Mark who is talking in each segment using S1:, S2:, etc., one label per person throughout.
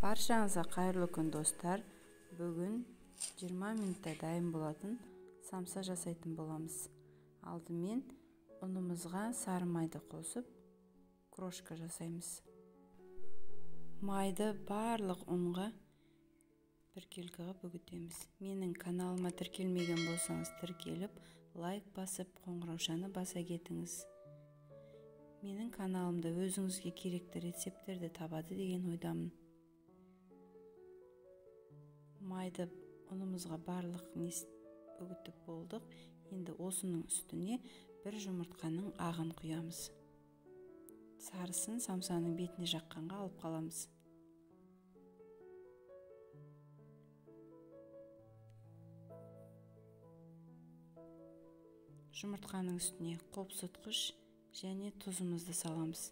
S1: Баршаңызға қайырлы күн достар. Бүгін 20 минутта дайын болатын самса жасайтын боламыз. Алдымен ұнымызға сары майды қосып, крошка жасаймыз. Майды барлық ұнға біркелкі ғып үгітеміз. Менің каналыма тіркелмеген болсаңыз тіркеліп, лайк басып, қоңыраушаны баса кетіңіз. Менің каналымда өзіңізге керекті рецептерді табады деген ойдамын. Майды ұнымызға барлық үгітіп болдық. Енді осының үстіне бір жұмыртқаның ағын құямыз. Сарысын самсаның бетіне жаққанға алып қаламыз. Жұмыртқаның үстіне қопсытқыш және тұзымызды саламыз.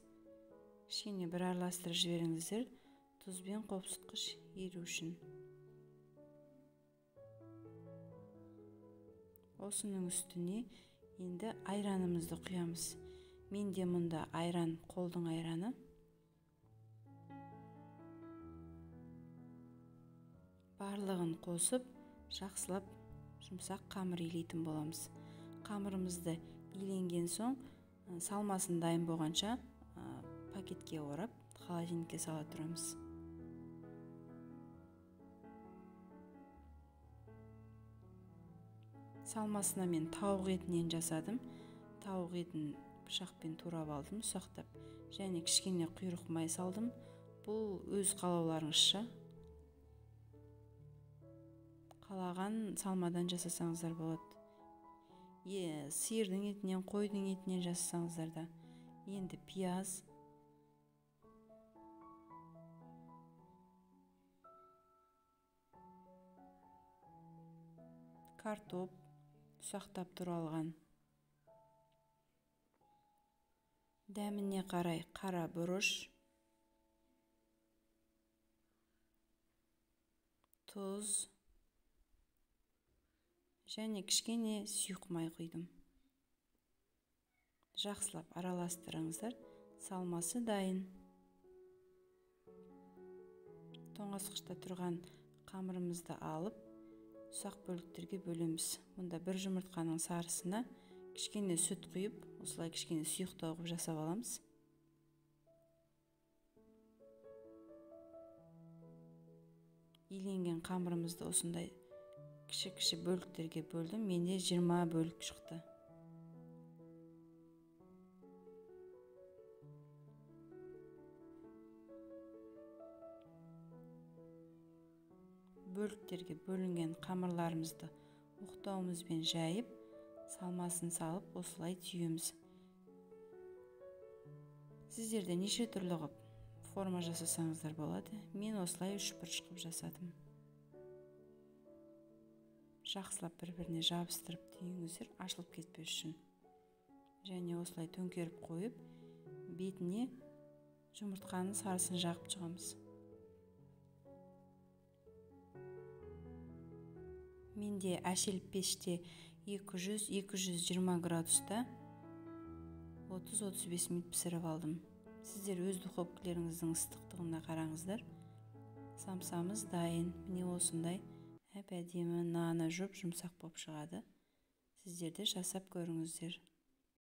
S1: Кішкене бір араластырып жіберіңіздер, тұз бен қопсытқыш еру үшін. Осының үстіне енді айранымызды құямыз. Менде мұнда айран, қолдың айраны. Барлығын қосып, жақсылап жұмсақ қамыр илейтін боламыз. Қамырымызды иленген соң, салмасын дайын болғанша пакетке орап, холодильникке сала тұрамыз. Салмасына мен тауық етінен жасадым. Тауық етін пышақпен турап алдым, ұсақтап. Және кішкене құйрық май салдым. Бұл өз қалауларыңызша. Қалаған салмадан жасасаңыздар болады. Сиырдың етінен, қойдың етінен жасасаңыздар да. Енді пияз, картоп, ұсақтап туралған. Дәміне қарай қара бұрыш, тұз және кішкене сұйық май құйдым. Жақсылап араластырыңыздар. Салмасы дайын. Тоңазытқышта тұрған қамырымызды алып, ұсақ бөліктерге бөлеміз. Мұнда бір жұмыртқаның сарысына кішкене сүт құйып, осылай кішкене сұйықтау қып жасап аламыз. Иленген қамырымызды осындай кіші бөліктерге бөлдім. Менде 20 бөлік шықты. Бөліктерге бөлінген қамырларымызды оқтауымызбен жайып, салмасын салып, осылай түйеміз. Сіздерде неше түрлі қып форма жасасаңыздар болады. Мен осылай үшбұрыш қып жасадым. Жақсылап бір-біріне жабыстырып түйіңіздер, ашылып кетпес үшін. Және осылай төңкеріп қойып, бетіне жұмыртқаның сарысын жағып шығамыз. Менде әшел пеште 200-220 градуста 30-35 минут пісіріп алдым. Сіздер өз духовкаларыңыздың ыстықтығына қараңыздар. Самсамыз дайын. Міне осындай әп-әдемі наны жұп-жұмсақ болып шығады. Сіздер де жасап көріңіздер.